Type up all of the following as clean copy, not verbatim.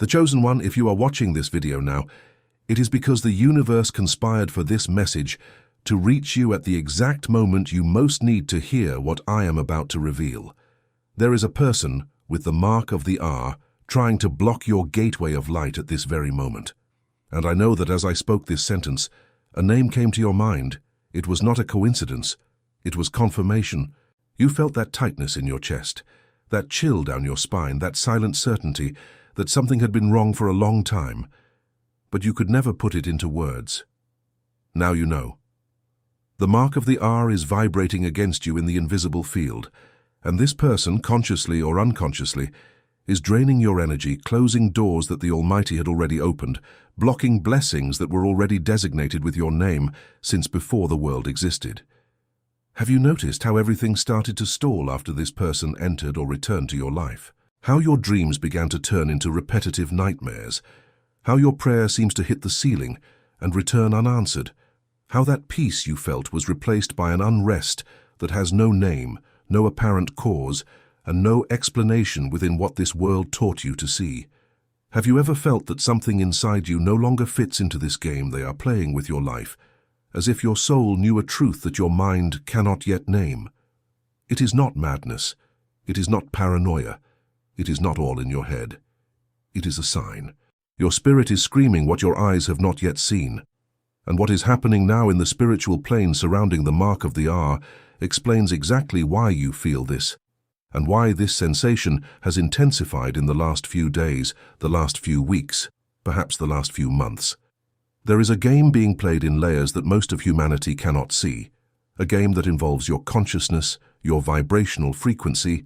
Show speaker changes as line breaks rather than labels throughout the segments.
The Chosen One, if you are watching this video now, it is because the universe conspired for this message to reach you at the exact moment you most need to hear what I am about to reveal. There is a person with the mark of the R trying to block your gateway of light at this very moment. And I know that as I spoke this sentence, a name came to your mind. It was not a coincidence. It was confirmation. You felt that tightness in your chest, that chill down your spine, that silent certainty that something had been wrong for a long time, but you could never put it into words. Now you know. The mark of the R is vibrating against you in the invisible field, and this person, consciously or unconsciously, is draining your energy, closing doors that the Almighty had already opened, blocking blessings that were already designated with your name since before the world existed. Have you noticed how everything started to stall after this person entered or returned to your life? How your dreams began to turn into repetitive nightmares? How your prayer seems to hit the ceiling and return unanswered? How that peace you felt was replaced by an unrest that has no name, no apparent cause, and no explanation within what this world taught you to see? Have you ever felt that something inside you no longer fits into this game they are playing with your life, as if your soul knew a truth that your mind cannot yet name? It is not madness. It is not paranoia. It is not all in your head. It is a sign. Your spirit is screaming what your eyes have not yet seen. And what is happening now in the spiritual plane surrounding the mark of the R explains exactly why you feel this, and why this sensation has intensified in the last few days, the last few weeks, perhaps the last few months. There is a game being played in layers that most of humanity cannot see, a game that involves your consciousness, your vibrational frequency,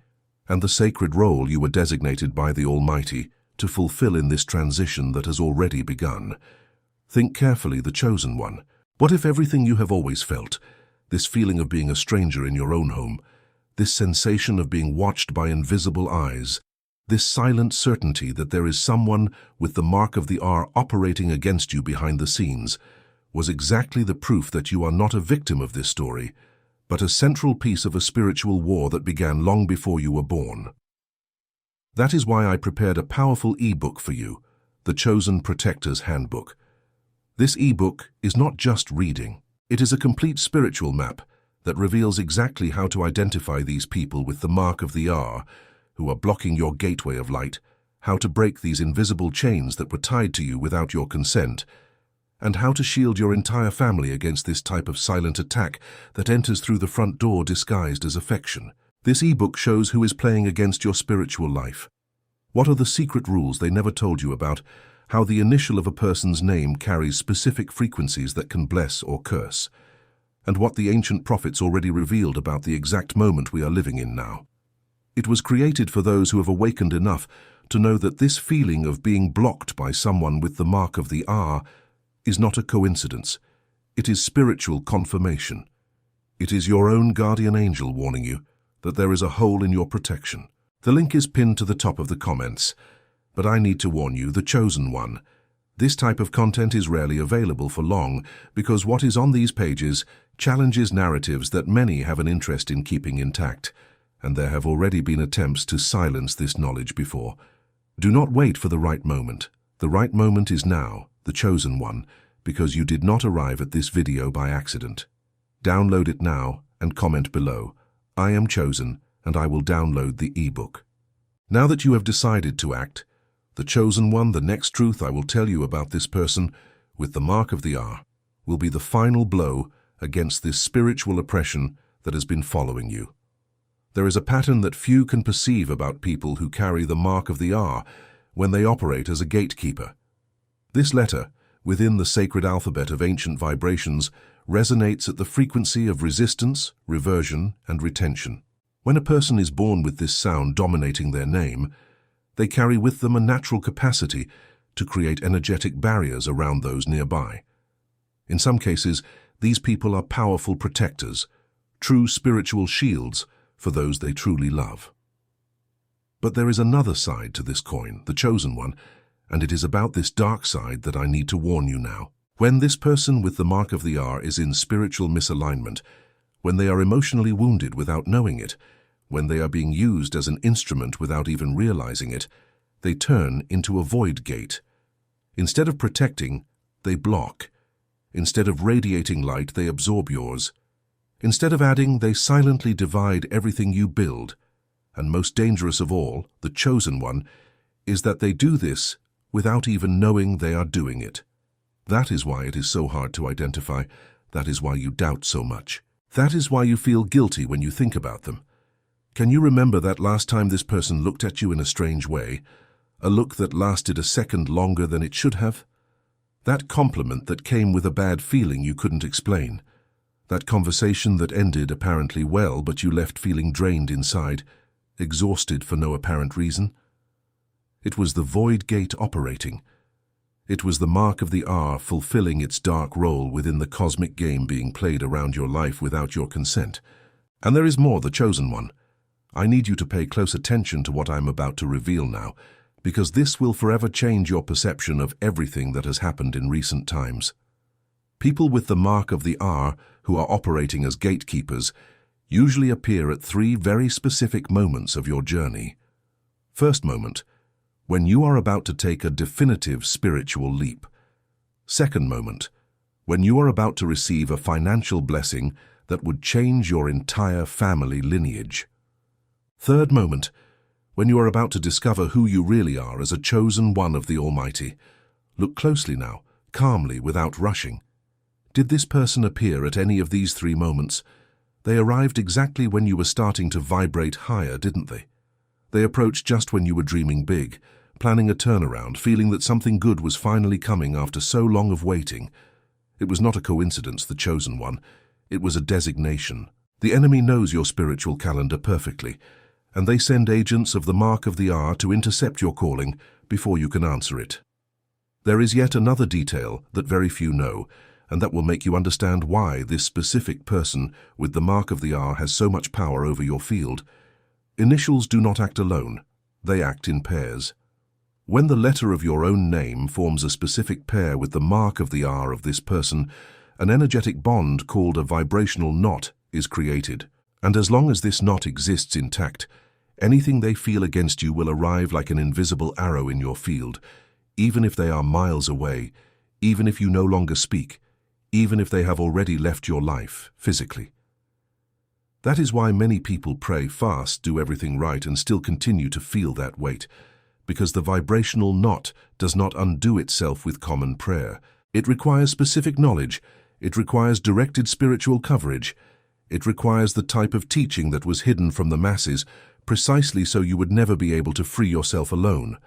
and the sacred role you were designated by the Almighty to fulfill in this transition that has already begun. Think carefully, the Chosen One. What if everything you have always felt, this feeling of being a stranger in your own home, this sensation of being watched by invisible eyes, this silent certainty that there is someone with the mark of the R operating against you behind the scenes, was exactly the proof that you are not a victim of this story, but a central piece of a spiritual war that began long before you were born? That is why I prepared a powerful e-book for you, the Chosen Protector's Handbook. This e-book is not just reading. It is a complete spiritual map that reveals exactly how to identify these people with the mark of the R who are blocking your gateway of light, how to break these invisible chains that were tied to you without your consent, and how to shield your entire family against this type of silent attack that enters through the front door disguised as affection. This e-book shows who is playing against your spiritual life. What are the secret rules they never told you about, how the initial of a person's name carries specific frequencies that can bless or curse, and what the ancient prophets already revealed about the exact moment we are living in now. It was created for those who have awakened enough to know that this feeling of being blocked by someone with the mark of the R is not a coincidence. It is spiritual confirmation. It is your own guardian angel warning you that there is a hole in your protection. The link is pinned to the top of the comments, but I need to warn you, the Chosen One. This type of content is rarely available for long because what is on these pages challenges narratives that many have an interest in keeping intact, and there have already been attempts to silence this knowledge before. Do not wait for the right moment. The right moment is now, the Chosen One, because you did not arrive at this video by accident. Download it now and comment below. I am chosen, and I will download the ebook. Now that you have decided to act, the Chosen One, the next truth I will tell you about this person with the mark of the R will be the final blow against this spiritual oppression that has been following you. There is a pattern that few can perceive about people who carry the mark of the R when they operate as a gatekeeper. This letter, within the sacred alphabet of ancient vibrations, resonates at the frequency of resistance, reversion, and retention. When a person is born with this sound dominating their name, they carry with them a natural capacity to create energetic barriers around those nearby. In some cases, these people are powerful protectors, true spiritual shields for those they truly love. But there is another side to this coin, the Chosen One, and it is about this dark side that I need to warn you now. When this person with the mark of the R is in spiritual misalignment, when they are emotionally wounded without knowing it, when they are being used as an instrument without even realizing it, they turn into a void gate. Instead of protecting, they block. Instead of radiating light, they absorb yours. Instead of adding, they silently divide everything you build. And most dangerous of all, the chosen one, is that they do this without even knowing they are doing it. That is why it is so hard to identify. That is why you doubt so much. That is why you feel guilty when you think about them. Can you remember that last time this person looked at you in a strange way? A look that lasted a second longer than it should have? That compliment that came with a bad feeling you couldn't explain? That conversation that ended apparently well, but you left feeling drained inside, exhausted for no apparent reason? It was the void gate operating. It was the mark of the hour fulfilling its dark role within the cosmic game being played around your life without your consent. And there is more, the chosen one. I need you to pay close attention to what I'm about to reveal now, because this will forever change your perception of everything that has happened in recent times. People with the mark of the hour who are operating as gatekeepers usually appear at 3 very specific moments of your journey. First moment, when you are about to take a definitive spiritual leap. Second moment, when you are about to receive a financial blessing that would change your entire family lineage. Third moment, when you are about to discover who you really are as a chosen one of the Almighty. Look closely now, calmly, without rushing. Did this person appear at any of these 3 moments? They arrived exactly when you were starting to vibrate higher, didn't they? They approached just when you were dreaming big, planning a turnaround, feeling that something good was finally coming after so long of waiting. It was not a coincidence, the chosen one. It was a designation. The enemy knows your spiritual calendar perfectly, and they send agents of the mark of the hour to intercept your calling before you can answer it. There is yet another detail that very few know, and that will make you understand why this specific person with the mark of the hour has so much power over your field. Initials do not act alone. They act in pairs. When the letter of your own name forms a specific pair with the mark of the hour of this person, an energetic bond called a vibrational knot is created. And as long as this knot exists intact, anything they feel against you will arrive like an invisible arrow in your field, even if they are miles away, even if you no longer speak, even if they have already left your life physically. That is why many people pray, fast, do everything right, and still continue to feel that weight, because the vibrational knot does not undo itself with common prayer. It requires specific knowledge. It requires directed spiritual coverage. It requires the type of teaching that was hidden from the masses, precisely so you would never be able to free yourself alone.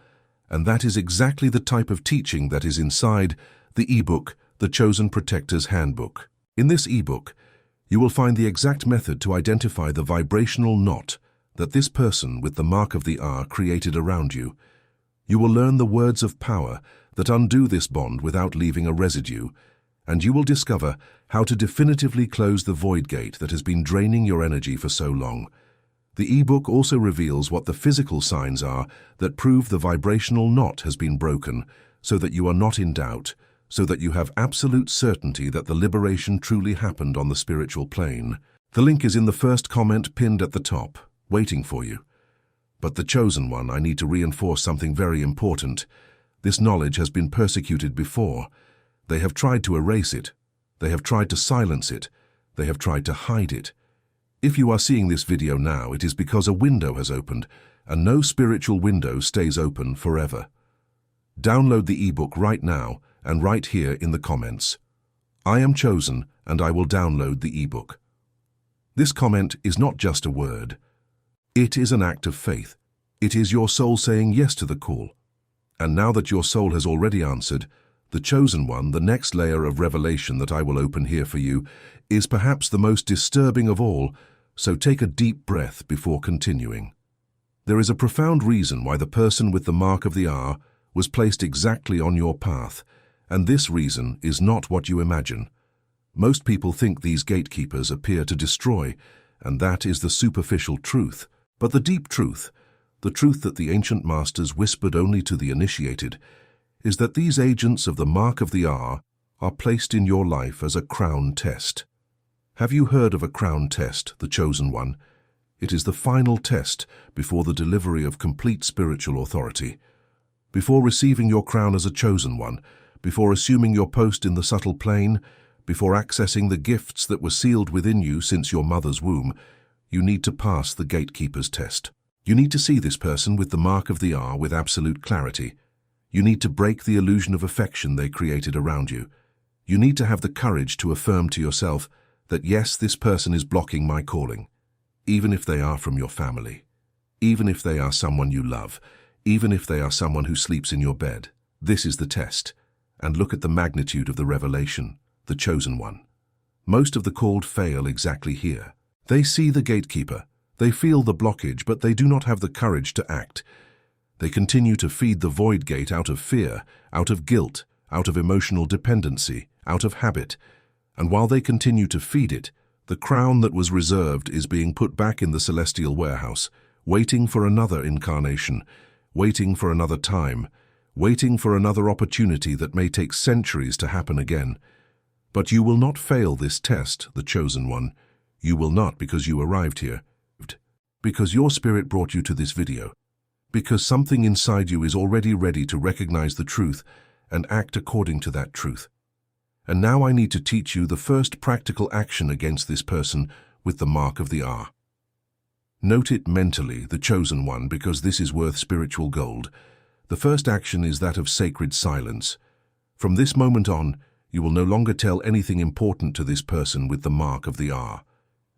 And that is exactly the type of teaching that is inside the ebook, The Chosen Protector's Handbook. In this ebook, you will find the exact method to identify the vibrational knot that this person with the mark of the hour created around you. You will learn the words of power that undo this bond without leaving a residue, and you will discover how to definitively close the void gate that has been draining your energy for so long. The ebook also reveals what the physical signs are that prove the vibrational knot has been broken, so that you are not in doubt, so that you have absolute certainty that the liberation truly happened on the spiritual plane. The link is in the first comment pinned at the top, waiting for you. But the chosen one, I need to reinforce something very important. This knowledge has been persecuted before. They have tried to erase it. They have tried to silence it. They have tried to hide it. If you are seeing this video now, it is because a window has opened, and no spiritual window stays open forever. Download the ebook right now and right here in the comments. I am chosen, and I will download the ebook. This comment is not just a word. It is an act of faith. It is your soul saying yes to the call. And now that your soul has already answered, the chosen one, the next layer of revelation that I will open here for you, is perhaps the most disturbing of all, so take a deep breath before continuing. There is a profound reason why the person with the mark of the hour was placed exactly on your path, and this reason is not what you imagine. Most people think these gatekeepers appear to destroy, and that is the superficial truth. But the deep truth, the truth that the ancient masters whispered only to the initiated, is that these agents of the mark of the hour are placed in your life as a crown test. Have you heard of a crown test, the chosen one? It is the final test before the delivery of complete spiritual authority. Before receiving your crown as a chosen one, before assuming your post in the subtle plane, before accessing the gifts that were sealed within you since your mother's womb, you need to pass the gatekeeper's test. You need to see this person with the mark of the R with absolute clarity. You need to break the illusion of affection they created around you. You need to have the courage to affirm to yourself that yes, this person is blocking my calling, even if they are from your family, even if they are someone you love, even if they are someone who sleeps in your bed. This is the test. And look at the magnitude of the revelation, the chosen one. Most of the called fail exactly here. They see the gatekeeper, they feel the blockage, but they do not have the courage to act. They continue to feed the void gate out of fear, out of guilt, out of emotional dependency, out of habit. And while they continue to feed it, the crown that was reserved is being put back in the celestial warehouse, waiting for another incarnation, waiting for another time, waiting for another opportunity that may take centuries to happen again. But you will not fail this test, the chosen one. You will not, because you arrived here, because your spirit brought you to this video, because something inside you is already ready to recognize the truth and act according to that truth. And now I need to teach you the first practical action against this person with the mark of the R. Note it mentally, the chosen one, because this is worth spiritual gold. The first action is that of sacred silence. From this moment on, you will no longer tell anything important to this person with the mark of the R.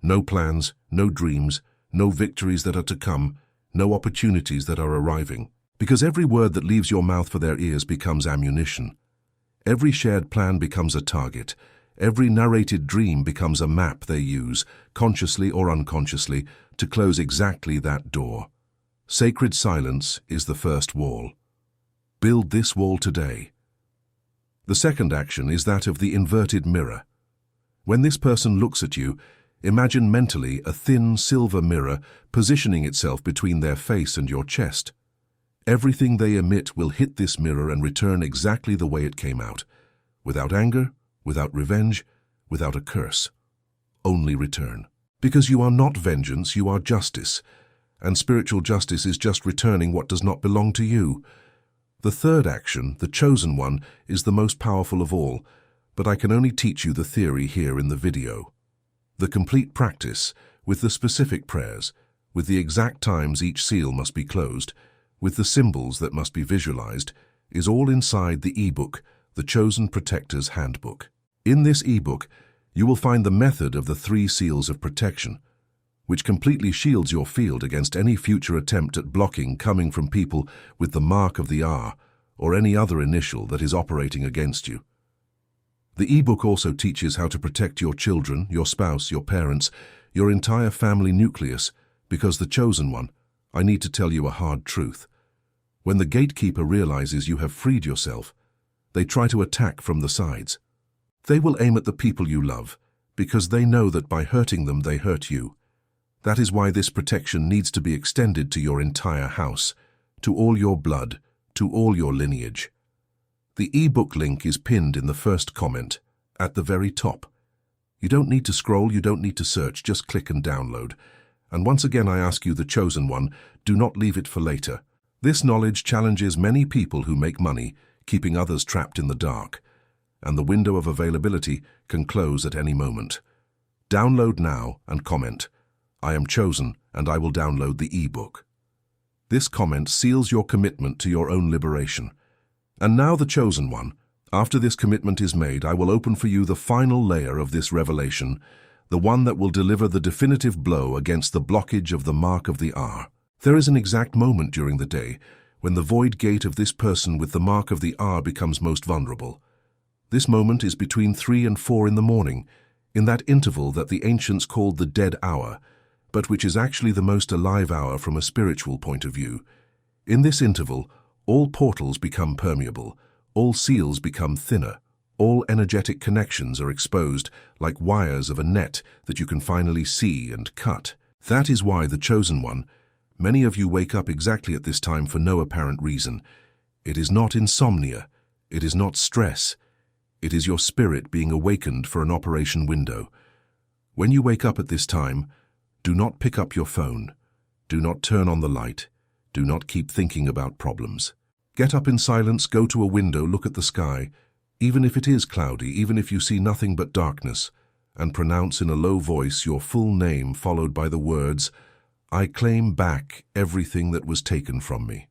No plans, no dreams, no victories that are to come, no opportunities that are arriving. Because every word that leaves your mouth for their ears becomes ammunition. Every shared plan becomes a target. Every narrated dream becomes a map they use, consciously or unconsciously, to close exactly that door. Sacred silence is the first wall. Build this wall today. The second action is that of the inverted mirror. When this person looks at you, imagine mentally a thin silver mirror positioning itself between their face and your chest. Everything they emit will hit this mirror and return exactly the way it came out, without anger, without revenge, without a curse. Only return. Because you are not vengeance, you are justice, and spiritual justice is just returning what does not belong to you. The third action, the chosen one, is the most powerful of all, but I can only teach you the theory here in the video. The complete practice, with the specific prayers, with the exact times each seal must be closed, with the symbols that must be visualized, is all inside the ebook, the Chosen Protector's Handbook. In this ebook, you will find the method of the 3 seals of protection, which completely shields your field against any future attempt at blocking coming from people with the mark of the R or any other initial that is operating against you. The ebook also teaches how to protect your children, your spouse, your parents, your entire family nucleus, because the chosen one, I need to tell you a hard truth. When the gatekeeper realizes you have freed yourself, they try to attack from the sides. They will aim at the people you love, because they know that by hurting them they hurt you. That is why this protection needs to be extended to your entire house, to all your blood, to all your lineage. The ebook link is pinned in the first comment, at the very top. You don't need to scroll, you don't need to search, just click and download. And once again I ask you, the chosen one, do not leave it for later. This knowledge challenges many people who make money, keeping others trapped in the dark. And the window of availability can close at any moment. Download now and comment, I am chosen and I will download the ebook. This comment seals your commitment to your own liberation. And now, the chosen one, after this commitment is made, I will open for you the final layer of this revelation, the one that will deliver the definitive blow against the blockage of the mark of the R. There is an exact moment during the day when the void gate of this person with the mark of the R becomes most vulnerable. This moment is between 3 and 4 in the morning, in that interval that the ancients called the dead hour, but which is actually the most alive hour from a spiritual point of view. In this interval, all portals become permeable, all seals become thinner, all energetic connections are exposed like wires of a net that you can finally see and cut. That is why, the chosen one, many of you wake up exactly at this time for no apparent reason. It is not insomnia, it is not stress, it is your spirit being awakened for an operation window. When you wake up at this time, do not pick up your phone, do not turn on the light, do not keep thinking about problems. Get up in silence, go to a window, look at the sky, even if it is cloudy, even if you see nothing but darkness, and pronounce in a low voice your full name followed by the words, "I claim back everything that was taken from me."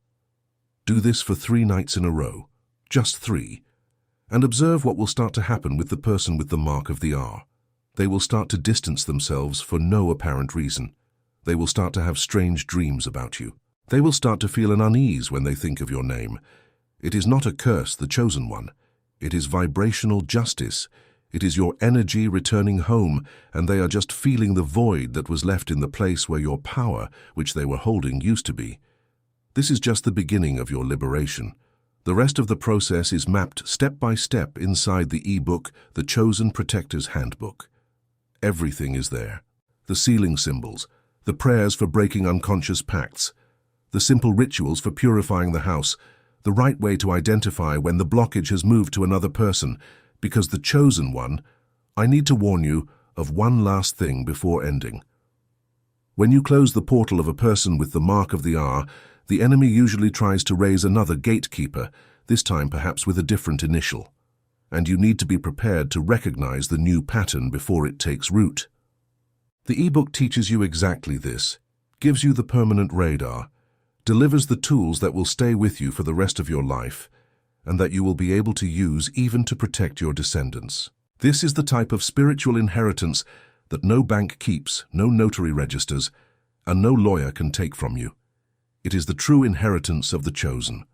Do this for 3 nights in a row, just 3, and observe what will start to happen with the person with the mark of the R. They will start to distance themselves for no apparent reason. They will start to have strange dreams about you. They will start to feel an unease when they think of your name. It is not a curse, the chosen one. It is vibrational justice. It is your energy returning home, and they are just feeling the void that was left in the place where your power, which they were holding, used to be. This is just the beginning of your liberation. The rest of the process is mapped step by step inside the e-book, The Chosen Protector's Handbook. Everything is there. The sealing symbols, the prayers for breaking unconscious pacts, the simple rituals for purifying the house, the right way to identify when the blockage has moved to another person, because the chosen one, I need to warn you of one last thing before ending. When you close the portal of a person with the mark of the R, the enemy usually tries to raise another gatekeeper, this time perhaps with a different initial. And you need to be prepared to recognize the new pattern before it takes root. The ebook teaches you exactly this, gives you the permanent radar, delivers the tools that will stay with you for the rest of your life, and that you will be able to use even to protect your descendants. This is the type of spiritual inheritance that no bank keeps, no notary registers, and no lawyer can take from you. It is the true inheritance of the chosen.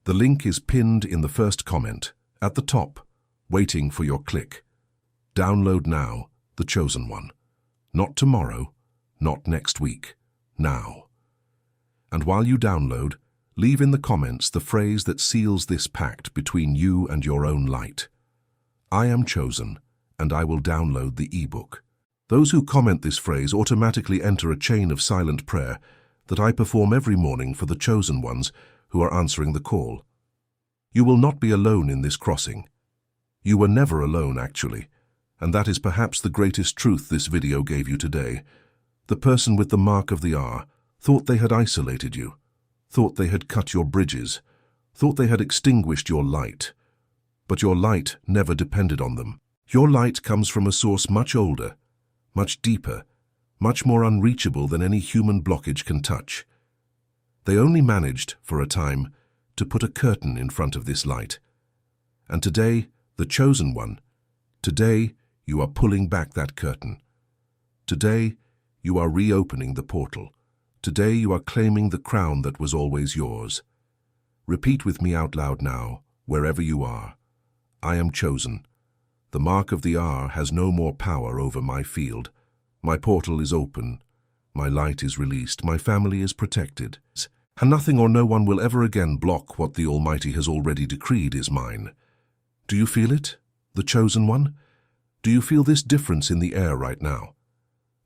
The link is pinned in the first comment, at the top, waiting for your click. Download now, the chosen one. Not tomorrow, not next week, now. And while you download, leave in the comments the phrase that seals this pact between you and your own light. I am chosen, and I will download the ebook. Those who comment this phrase automatically enter a chain of silent prayer that I perform every morning for the chosen ones who are answering the call. You will not be alone in this crossing. You were never alone, actually, and that is perhaps the greatest truth this video gave you today. The person with the mark of the R thought they had isolated you, thought they had cut your bridges, thought they had extinguished your light. But your light never depended on them. Your light comes from a source much older, much deeper, much more unreachable than any human blockage can touch. They only managed, for a time, to put a curtain in front of this light. And today, the chosen one, today you are pulling back that curtain. Today, you are reopening the portal. Today you are claiming the crown that was always yours. Repeat with me out loud now, wherever you are. I am chosen. The mark of the R has no more power over my field. My portal is open. My light is released. My family is protected. And nothing or no one will ever again block what the Almighty has already decreed is mine. Do you feel it, the chosen one? Do you feel this difference in the air right now?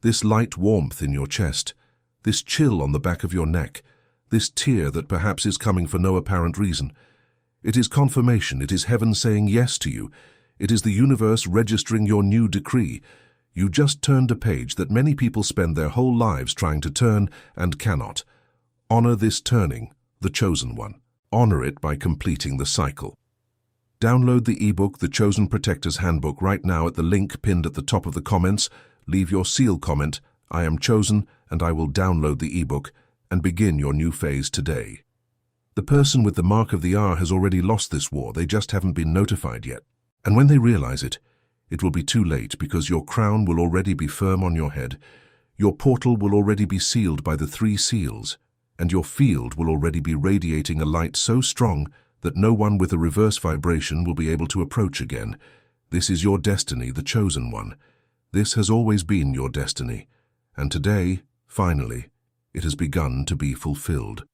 This light warmth in your chest, this chill on the back of your neck, this tear that perhaps is coming for no apparent reason. It is confirmation. It is heaven saying yes to you. It is the universe registering your new decree. You just turned a page that many people spend their whole lives trying to turn and cannot. Honor this turning, the chosen one. Honor it by completing the cycle. Download the ebook, The Chosen Protector's Handbook, right now at the link pinned at the top of the comments. Leave your seal comment, I am chosen, and I will download the ebook, and begin your new phase today. The person with the mark of the R has already lost this war. They just haven't been notified yet. And when they realize it, it will be too late, because your crown will already be firm on your head. Your portal will already be sealed by the 3 seals, and your field will already be radiating a light so strong that no one with a reverse vibration will be able to approach again. This is your destiny, the chosen one. This has always been your destiny, and today, finally, it has begun to be fulfilled.